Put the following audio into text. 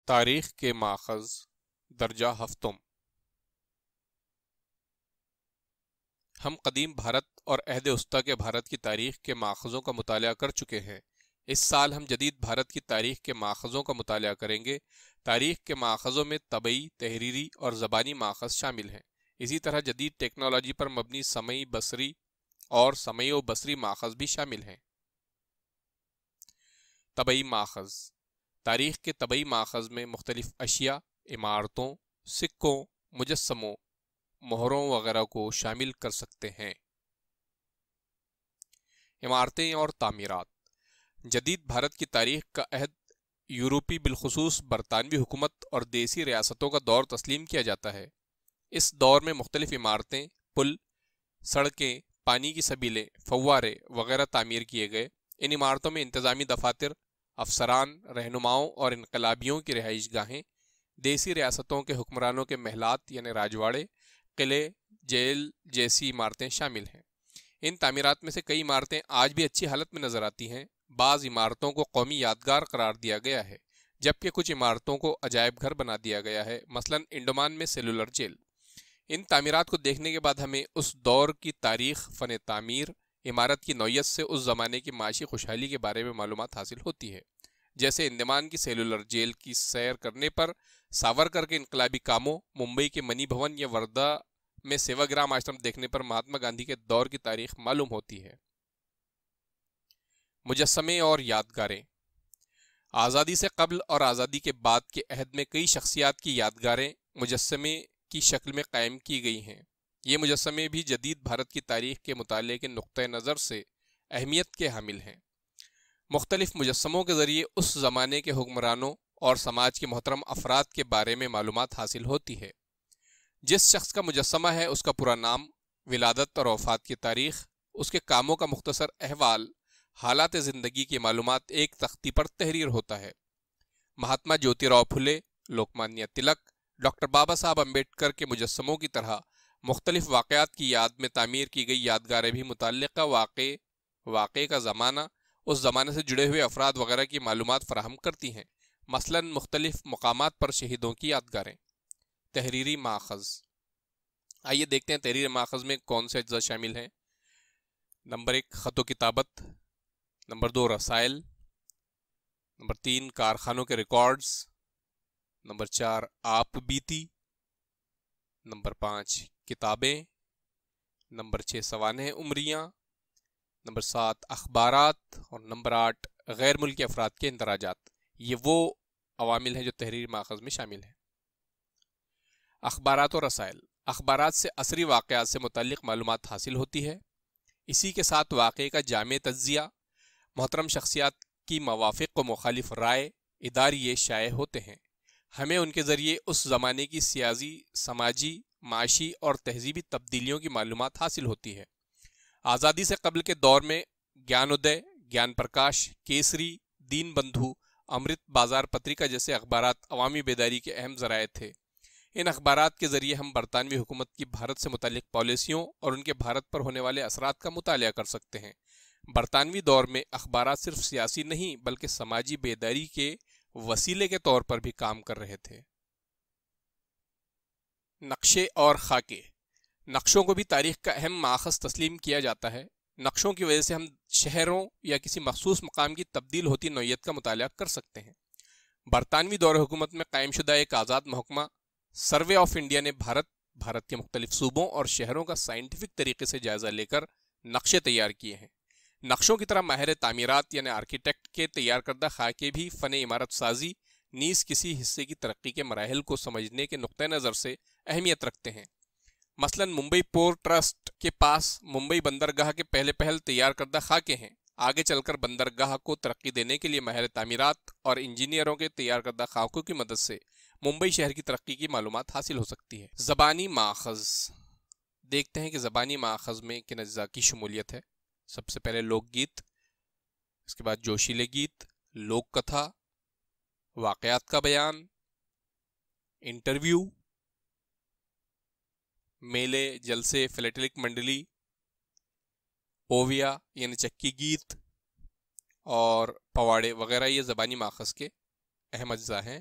تاریخ کے ماخذ درجہ ہفتم۔ ہم قدیم بھارت اور عہد وسطیٰ کے بھارت کی تاریخ کے ماخذوں کا مطالعہ کر چکے ہیں۔ اس سال ہم جدید بھارت کی تاریخ کے ماخذوں کا مطالعہ کریں گے۔ تاریخ کے ماخذوں میں طبعی، تحریری اور زبانی ماخذ شامل ہیں۔ اسی طرح جدید ٹیکنالوجی پر مبنی سمعی بصری اور سمعی و بصری ماخذ بھی شامل ہیں۔ طبعی ماخذ۔ تاریخ کے طبعی ماخذ میں مختلف اشیاء، عمارتوں، سکوں، مجسموں، مہروں وغیرہ کو شامل کر سکتے ہیں۔ عمارتیں اور تعمیرات۔ جدید بھارت کی تاریخ کا عہد یورپی بالخصوص برطانوی حکومت اور دیسی ریاستوں کا دور تسلیم کیا جاتا ہے۔ اس دور میں مختلف عمارتیں، پل، سڑکیں، پانی کی سبیلیں، فوارے وغیرہ تعمیر کیے گئے۔ ان عمارتوں میں انتظامی دفاتر، افسران، رہنماؤں اور انقلابیوں کی رہائش گاہیں، دیسی ریاستوں کے حکمرانوں کے محلات یعنی راجواڑے، قلعے، جیل جیسی عمارتیں شامل ہیں۔ ان تعمیرات میں سے کئی عمارتیں آج بھی اچھی حالت میں نظر آتی ہیں۔ بعض عمارتوں کو قومی یادگار قرار دیا گیا ہے، جبکہ کچھ عمارتوں کو عجائب گھر بنا دیا گیا ہے، مثلا انڈمان میں سیلولر جیل۔ ان تعمیرات کو دیکھنے کے بعد ہمیں اس دور کی تاریخ، فن تعمیر، عمارت کی نوعیت سے اس زمانے کی معاشی خوشحالی کے بارے میں معلومات حاصل ہوتی ہے۔ جیسے انڈمان کی سیلولر جیل کی سیر کرنے پر ساورکر کے انقلابی کاموں، ممبئی کے منی بھون یا وردھا میں سیوا گرام آشرم دیکھنے پر مہاتما گاندھی کے دور کی تاریخ معلوم ہوتی ہے۔ مجسمے اور یادگاریں۔ آزادی سے قبل اور آزادی کے بعد کے عہد میں کئی شخصیات کی یادگاریں مجسمے کی شکل میں قائم کی گئی ہیں۔ یہ مجسمے بھی جدید بھارت کی تاریخ کے مطالعے کے نقطہ نظر سے اہمیت کے حامل ہیں۔ مختلف مجسموں کے ذریعے اس زمانے کے حکمرانوں اور سماج کے محترم افراد کے بارے میں معلومات حاصل ہوتی ہے۔ جس شخص کا مجسمہ ہے اس کا پورا نام، ولادت اور وفات کی تاریخ، اس کے کاموں کا مختصر احوال، حالات زندگی کی معلومات ایک تختی پر تحریر ہوتا ہے۔ مہاتما جیوتی راؤ پھلے، لوکمانیہ تلک، ڈاکٹر بابا صاحب امبیڈکر کے مجسموں کی طرح مختلف واقعات کی یاد میں تعمیر کی گئی یادگاریں بھی متعلقہ واقعے کا زمانہ، اس زمانے سے جڑے ہوئے افراد وغیرہ کی معلومات فراہم کرتی ہیں، مثلا مختلف مقامات پر شہیدوں کی یادگاریں۔ تحریری ماخذ۔ آئیے دیکھتے ہیں تحریری ماخذ میں کون سے اجزاء شامل ہیں۔ نمبر 1 خط و کتابت، نمبر 2 رسائل، نمبر 3 کارخانوں کے ریکارڈز، نمبر 4 آپ بیتی، نمبر 5 کتابیں، نمبر 6 سوانح عمریاں، نمبر 7 اخبارات اور نمبر 8 غیر ملکی افراد کے اندراجات۔ یہ وہ عوامل ہیں جو تحریری ماخذ میں شامل ہیں۔ اخبارات اور رسائل۔ اخبارات سے عصری واقعات سے متعلق معلومات حاصل ہوتی ہے۔ اسی کے ساتھ واقعے کا جامع تجزیہ، محترم شخصیات کی موافق و مخالف رائے، اداریے شائع ہوتے ہیں۔ ہمیں ان کے ذریعے اس زمانے کی سیاسی، سماجی، معاشی اور تہذیبی تبدیلیوں کی معلومات حاصل ہوتی ہے۔ آزادی سے قبل کے دور میں گیان ادے، گیان پرکاش، کیسری، دین بندھو، امرت بازار پتریکا جیسے اخبارات عوامی بیداری کے اہم ذرائع تھے۔ ان اخبارات کے ذریعے ہم برطانوی حکومت کی بھارت سے متعلق پالیسیوں اور ان کے بھارت پر ہونے والے اثرات کا مطالعہ کر سکتے ہیں۔ برطانوی دور میں اخبارات صرف سیاسی نہیں بلکہ سماجی بیداری کے وسیلے کے طور پر بھی کام کر رہے تھے۔ نقشے اور خاکے۔ نقشوں کو بھی تاریخ کا اہم ماخذ تسلیم کیا جاتا ہے۔ نقشوں کی وجہ سے ہم شہروں یا کسی مخصوص مقام کی تبدیل ہوتی نوعیت کا مطالعہ کر سکتے ہیں۔ برطانوی دور حکومت میں قائم شدہ ایک آزاد محکمہ سروے آف انڈیا نے بھارت کے مختلف صوبوں اور شہروں کا سائنٹیفک طریقے سے جائزہ لے کر نقشے تیار کیے ہیں۔ نقشوں کی طرح ماہر تعمیرات یعنی آرکیٹیکٹ کے تیار کردہ خاکے بھی فن عمارت سازی نیز کسی حصے کی ترقی کے مراحل کو سمجھنے کے نقطہ نظر سے اہمیت رکھتے ہیں۔ مثلا ممبئی پورٹ ٹرسٹ کے پاس ممبئی بندرگاہ کے پہل تیار کردہ خاکے ہیں۔ آگے چل کر بندرگاہ کو ترقی دینے کے لیے ماہر تعمیرات اور انجینئروں کے تیار کردہ خاکوں کی مدد سے ممبئی شہر کی ترقی کی معلومات حاصل ہو سکتی ہے۔ زبانی ماخذ۔ دیکھتے ہیں کہ زبانی ماخذ میں کن اجزاء کی شمولیت ہے۔ سب سے پہلے لوک گیت، اس کے بعد جوشیلے گیت، لوک کتھا، واقعات کا بیان، انٹرویو، میلے، جلسے، فلیٹلک منڈلی، اوویا یعنی چکی گیت اور پواڑے وغیرہ یہ زبانی ماخذ کے اہم اجزاء ہیں۔